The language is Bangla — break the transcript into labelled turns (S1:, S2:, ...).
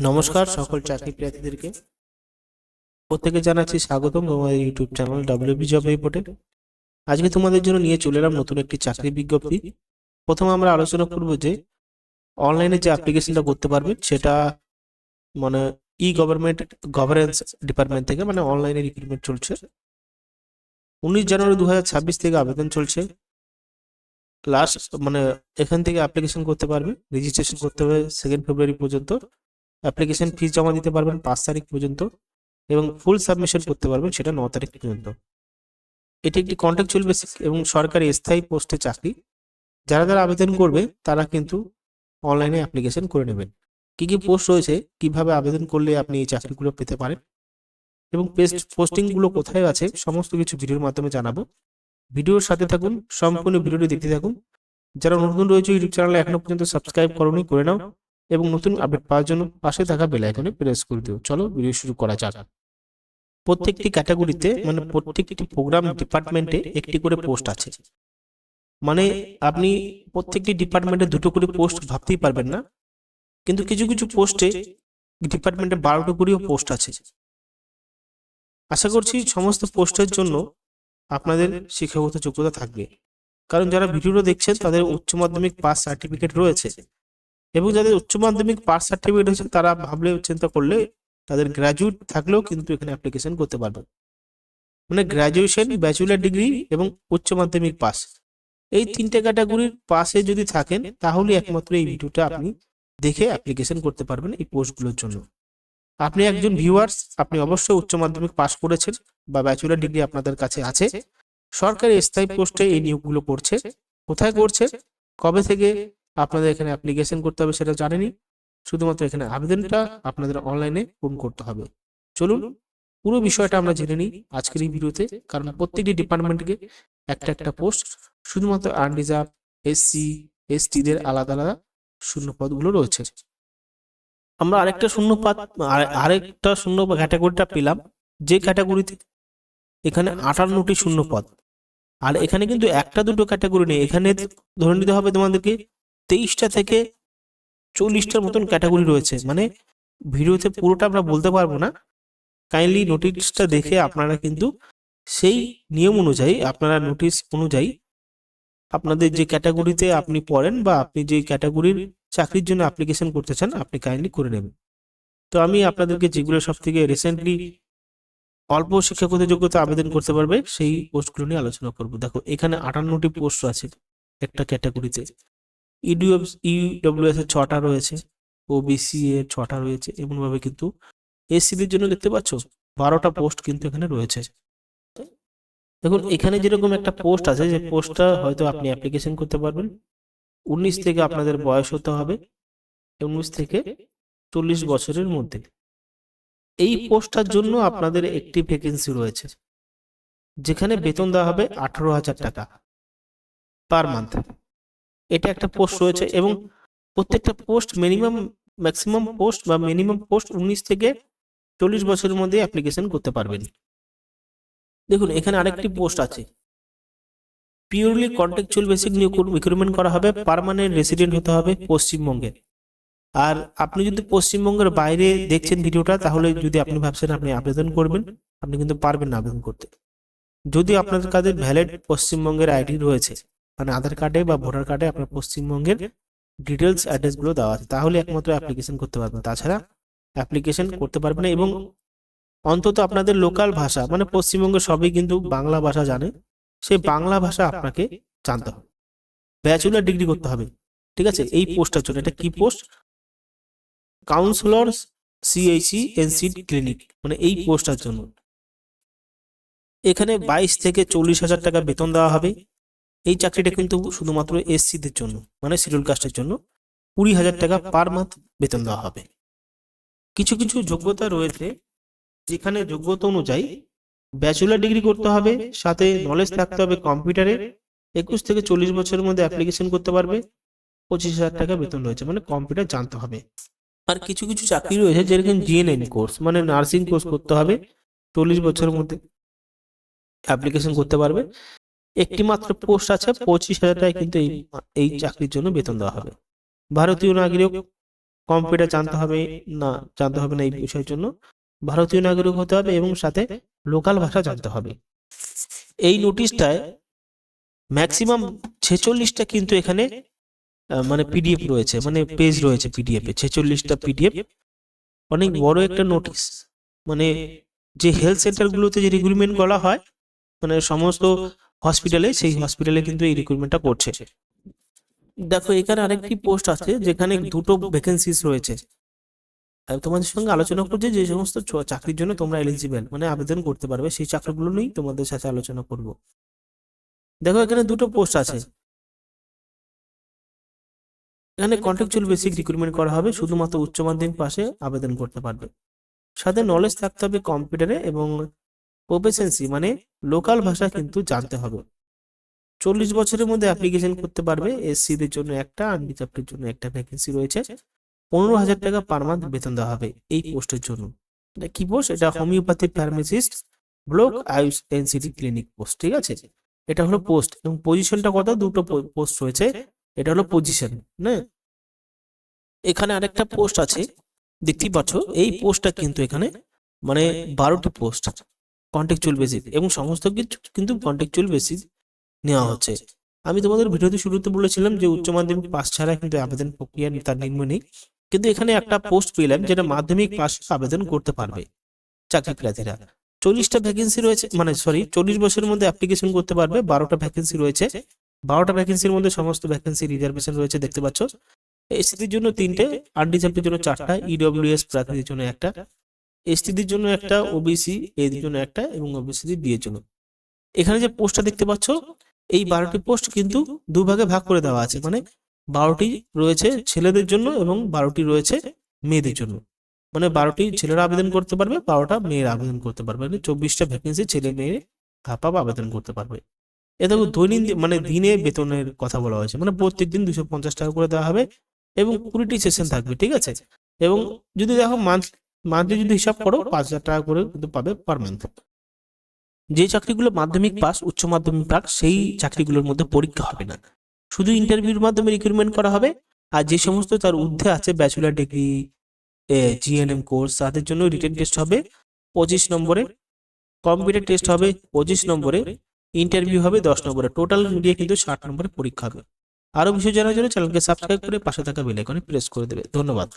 S1: নমস্কার সকল চাকরি প্রার্থীদেরকে প্রত্যেকে জানাচ্ছি স্বাগতম আমাদের ইউটিউব চ্যানেল ডব্লিউবি জব রিপোর্টে। আজকে তোমাদের জন্য নিয়ে চলে এলাম নতুন একটি চাকরি বিজ্ঞপ্তি। প্রথমে আমরা আলোচনা করব যে অনলাইনে যে অ্যাপ্লিকেশনটা করতে পারবে সেটা মানে ই গভর্নমেন্ট গভর্নেন্স ডিপার্টমেন্ট থেকে মানে অনলাইনে রিক্রুটমেন্ট চলছে। 19 জানুয়ারি 2026 থেকে আবেদন চলছে। লাস্ট মানে এখান থেকে অ্যাপ্লিকেশন করতে পারবে, রেজিস্ট্রেশন করতে হবে 2 ফেব্রুয়ারি পর্যন্ত। অ্যাপ্লিকেশন ফিস জমা দিতে পারবেন 5 তারিখ পর্যন্ত এবং ফুল সাবমিশন করতে পারবেন সেটা 9 তারিখ পর্যন্ত। এটি একটি কন্ট্রাকচুয়াল বেসিক এবং সরকারি স্থায়ী পোস্টে চাকরি। যারা যারা আবেদন করবে তারা কিন্তু অনলাইনে অ্যাপ্লিকেশন করে নেবেন। কি কি পোস্ট রয়েছে, কিভাবে আবেদন করলে আপনি এই চাকরিগুলো পেতে পারেন এবং পোস্টিংগুলো কোথায় আছে সমস্ত কিছু ভিডিওর মাধ্যমে জানাবো। ভিডিওর সাথে থাকুন, সম্পূর্ণ ভিডিওটি দেখতে থাকুন। যারা নতুন রয়েছে ইউটিউব চ্যানেলে এখনো পর্যন্ত সাবস্ক্রাইব করোনি করে নাও এবং নতুন আপডেট পাওয়ার জন্য পাশে থাকা বেল আইকনে প্রেস করে দিও। চলো ভিডিও শুরু করা যাক। প্রত্যেকটি ক্যাটাগরিতে মানে প্রত্যেকটি প্রোগ্রাম ডিপার্টমেন্টে একটি করে পোস্ট আছে। মানে আপনি প্রত্যেকটি ডিপার্টমেন্টে দুটো করে পোস্ট ভাবতেই পারবেন না, কিন্তু কিছু কিছু পোস্টে ডিপার্টমেন্টে 12টা করেও পোস্ট আছে। আশা করছি সমস্ত পোস্টের জন্য আপনাদের শিক্ষাগত যোগ্যতা থাকবে, কারণ যারা ভিডিওটা দেখছেন তাদের উচ্চ মাধ্যমিক পাস সার্টিফিকেট রয়েছে এবং যাদের উচ্চ মাধ্যমিক পাস সার্টিফিকেট আছে তারা ভাবলে চিন্তা করলে তাদের গ্র্যাজুয়েট থাকলেও কিন্তু এখানে অ্যাপ্লিকেশন করতে পারবে। মানে গ্র্যাজুয়েশন, ব্যাচেলর ডিগ্রি এবং উচ্চ মাধ্যমিক পাস, এই তিনটে ক্যাটাগরির পাশে যদি থাকেন তাহলে একমাত্র এই ভিডিওটা আপনি দেখে অ্যাপ্লিকেশন করতে পারবেন এই পোস্টগুলোর জন্য। আপনি একজন ভিউয়ার্স, আপনি অবশ্যই উচ্চ মাধ্যমিক পাস করেছেন বা ব্যাচেলর ডিগ্রি আপনাদের কাছে আছে। সরকারি স্থায়ী পোস্টে এই নিয়োগগুলো করছে। কোথায় করছে, কবে থেকে আপনাদের এখানে অ্যাপ্লিকেশন করতে হবে সেটা জানেনি, শুধুমাত্র এখানে আবেদনটা আপনাদের অনলাইনে পূরণ করতে হবে। চলুন পুরো বিষয়টা আমরা জেনে নিই আজকের এই ভিডিওতে, কারণ প্রত্যেকটি ডিপার্টমেন্টকে একটা একটা পোস্ট, শুধুমাত্র আনরিজার্ভ, এসসি, এসটিদের আলাদা আলাদা শূন্য পদগুলো রয়েছে। আমরা আরেকটা শূন্য ক্যাটাগরিটা পেলাম, যে ক্যাটাগরিতে এখানে 58টি শূন্য পদ। আর এখানে কিন্তু একটা দুটো ক্যাটাগরি নেই, এখানে ধরে নিতে হবে তোমাদেরকে 23টা থেকে 40টার মতন ক্যাটাগরি রয়েছে। মানে ভিডিওতে পুরোটা আমরা বলতে পারবো না, কাইন্ডলি নোটিশটা দেখে আপনারা কিন্তু সেই নিয়ম অনুযায়ী, আপনারা নোটিশ অনুযায়ী আপনাদের যে ক্যাটাগরিতে আপনি পড়েন বা আপনি যে ক্যাটাগরির চাকরির জন্য অ্যাপ্লিকেশন করতে চান আপনি কাইন্ডলি করে নেবেন। তো আমি আপনাদেরকে যেগুলো সব থেকে রিসেন্টলি অল্প শিক্ষাগত যোগ্যতা আবেদন করতে পারবে সেই পোস্টগুলো নিয়ে আলোচনা করব। দেখো এখানে 58টি পোস্ট আছে একটা ক্যাটাগরিতে। ইডব্লিউএস এর 6টা রয়েছে, ওবিসি এর 6টা রয়েছে, এমনভাবে কিন্তু এসসিদের জন্য দেখতে পাচ্ছ 12টা পোস্ট কিন্তু এখানে রয়েছে। দেখুন এখানে যেরকম একটা পোস্ট আছে, যে পোস্টটা হয়তো আপনি অ্যাপ্লিকেশন করতে পারবেন। 19 থেকে আপনাদের বয়স হতে হবে, 19 থেকে 40 বছরের মধ্যে। এই পোস্টটার জন্য আপনাদের একটি ভ্যাকেন্সি রয়েছে, যেখানে বেতন দেওয়া হবে 18,000 টাকা পার মান্থ। এটা একটা পোস্ট রয়েছে এবং প্রত্যেকটা পোস্ট ম্যাক্সিমাম পোস্ট বা মিনিমাম পোস্ট 19 থেকে 40 বছরের মধ্যে অ্যাপ্লিকেশন করতে পারবেন। দেখুন এখানে আরেকটি পোস্ট আছে, পিওরলি কন্ট্রাকচুয়াল বেসিক নিয়োগ রিক্রুটমেন্ট করা হবে, পার্মানেন্ট রেসিডেন্ট হতে হবে পশ্চিমবঙ্গে। আর আপনি যদি পশ্চিমবঙ্গের বাইরে দেখছেন ভিডিওটা, তাহলে যদি আপনি ভাবছেন আপনি আবেদন করবেন, আপনি কিন্তু পারবেন না আবেদন করতে। যদি আপনাদের কাছে ভ্যালিড পশ্চিমবঙ্গের আইডি রয়েছে, মানে আধার কার্ডে বা ভোটার কার্ডে আপনার পশ্চিমবঙ্গের ডিটেলস অ্যাড্রেসগুলো দেওয়া আছে, তাহলে একমাত্র অ্যাপ্লিকেশন করতে পারবেন, তাছাড়া অ্যাপ্লিকেশন করতে পারবেন না। এবং অন্তত আপনাদের লোকাল ভাষা, মানে পশ্চিমবঙ্গের সবই কিন্তু বাংলা ভাষা জানে, সেই বাংলা ভাষা আপনাকে জানতে হবে, ব্যাচেলর ডিগ্রি করতে হবে। ঠিক আছে, এই পোস্টটার জন্য এটা কি পোস্ট, কাউন্সিলর সিএইচি এনসিড ক্লিনিক, মানে এই পোস্টটার জন্য এখানে 22 থেকে 40,000 টাকা বেতন দেওয়া হবে। এই চাকরিটা কিন্তু শুধুমাত্র এসসিদের জন্য, মানে শিডিউল কাস্টের জন্য 20,000 টাকা পার মান্থ বেতন দেওয়া হবে। কিছু কিছু যোগ্যতা রয়েছে, যেখানে যোগ্যতা অনুযায়ী ব্যাচেলর ডিগ্রি করতে হবে, সাথে নলেজ থাকতে হবে কম্পিউটারে, 21 থেকে 40 বছরের মধ্যে অ্যাপ্লিকেশন করতে পারবে, 25,000 টাকা বেতন রয়েছে, মানে কম্পিউটার জানতে হবে। আর কিছু কিছু চাকরি রয়েছে যেরকম জিএনএম কোর্স, মানে নার্সিং কোর্স করতে হবে, 40 বছরের মধ্যে অ্যাপ্লিকেশন করতে পারবে। একটি মাত্র পোস্ট আছে, 25,000 টাকা কিন্তু এই চাকরির জন্য বেতন দেওয়া হবে। ভারতীয় নাগরিক কম্পিউটার জানতে হবে না, জানতে হবে না এই বিষয়ের জন্য, ভারতীয় নাগরিক হতে হবে এবং সাথে লোকাল ভাষা জানতে হবে। এই নোটিশটায় ম্যাক্সিমাম 46টা কিন্তু এখানে মানে পিডিএফ রয়েছে, মানে পেজ রয়েছে পিডিএফ এ 46টা পিডিএফ। অনেক বড় একটা নোটিশ, মানে যে হেলথ সেন্টার গুলোতে যে রিক্রুটমেন্ট করা হয়, মানে সমস্ত হসপিটালে, সেই হসপিটালে কিন্তু এই রিক্রুটমেন্টটা করছে। দেখো এখানে আরেকটি পোস্ট আছে যেখানে দুটো ভ্যাকেন্সিস রয়েছে। আমি তোমাদের সঙ্গে আলোচনা করছি যে সমস্ত চাকরির জন্য তোমরা এলিজিবল, মানে আবেদন করতে পারবে, সেই চাকরিগুলো নিয়েই তোমাদের সাথে আলোচনা করব। দেখো এখানে দুটো পোস্ট আছে। এখানে কন্ট্রাকচুয়াল বেসিক রিক্রুটমেন্ট করা হবে, শুধুমাত্র উচ্চ মাধ্যমিক পাশে আবেদন করতে পারবে। সাথে নলেজ থাকতে হবে কম্পিউটারে এবং প্রফেশনসি মানে লোকাল ভাষা কিন্তু জানতে হবে। 40 বছরের মধ্যে অ্যাপ্লিকেশন করতে পারবে। এসসিদের জন্য একটা, আনরিজার্ভের জন্য একটা ভ্যাকেন্সি রয়েছে। 15,000 টাকা পার মান্থ বেতন দেওয়া হবে এই পোস্টের জন্য। এটা কি পোস্ট? এটা homeopathy pharmacist block Ayush NCT clinic post, ঠিক আছে? এটা হলো পোস্ট এবং পজিশনটা কত? দুটো পোস্ট রয়েছে, এটা হলো পজিশন না। এখানে আরেকটা পোস্ট আছে দেখতেই পাচ্ছ, এই পোস্টটা কিন্তু এখানে মানে 12টি পোস্ট কন্ট্রাকচুয়াল বেসিস এবং সমস্ত কিছু কিন্তু কন্ট্রাকচুয়াল বেসিস নেওয়া হচ্ছে। আমি তোমাদের ভিডিওতে শুরুতে বলেছিলাম যে উচ্চ মাধ্যমিক পাস ছাড়া কিন্তু আবেদন প্রক্রিয়া তার নিম্ন নেই, কিন্তু এখানে একটা পোস্ট পেলাম যেটা মাধ্যমিক পাস আবেদন করতে পারবে চাকরি প্রার্থীরা। 40টা ভ্যাকেন্সি রয়েছে, মানে সরি 40 বছরের মধ্যে অ্যাপ্লিকেশন করতে পারবে। 12টা ভ্যাকেন্সি রয়েছে, 12টা ভ্যাকেন্সির মধ্যে সমস্ত ভ্যাকেন্সি রিজার্ভেশন রয়েছে দেখতে পাচ্ছ। এসসিদের জন্য 3টে, আনরিজার্ভের জন্য 4টা, ইডব্লিউএস প্রার্থীদের জন্য একটা, এসটিদের জন্য একটা, ওবিসি এদের জন্য একটা এবং ওবিসি ডি এর জন্য। এখানে যে পোস্টটা দেখতে পাচ্ছ, এই 12টি পোস্ট কিন্তু দুভাগে ভাগ করে দেওয়া আছে, মানে 12টি রয়েছে ছেলেদের জন্য এবং 12টি রয়েছে মেয়েদের জন্য। মানে 12টি ছেলেরা আবেদন করতে পারবে, 12টা মেয়েরা আবেদন করতে পারবে, মানে 24টা ভ্যাকেন্সি ছেলে মেয়ে হাফ আবেদন করতে পারবে। এ দেখো দৈনন্দিন মানে দিনে বেতনের কথা বলা হয়েছে, মানে প্রত্যেকদিন 250 টাকা করে দেওয়া হবে এবং 20টি সেশন থাকবে, ঠিক আছে? এবং যদি দেখো মান্থলি যদি হিসাব করো 5,000 টাকা করে কিন্তু পাবে পার মান্থ। যে চাকরিগুলো মাধ্যমিক পাস, উচ্চ মাধ্যমিক পাস, সেই চাকরিগুলোর মধ্যে পরীক্ষা হবে না, শুধু ইন্টারভিউর মাধ্যমে রিক্রুটমেন্ট করা হবে। আর যে সমস্ত তার ঊর্ধ্বে আছে ব্যাচেলর ডিগ্রি, জিএনএম কোর্স, তাদের জন্য রিটেন টেস্ট হবে 25 নম্বরে, কম্পিউটার টেস্ট হবে 25 নম্বরে, ইন্টারভিউ হবে 10 নম্বরে, টোটাল মিলিয়ে কিন্তু 60 নম্বরে পরীক্ষা হবে। আরো বিষয় জানার জন্য চ্যানেলকে সাবস্ক্রাইব করে পাশে থাকা বেল আইকনে প্রেস করে দেবে। ধন্যবাদ।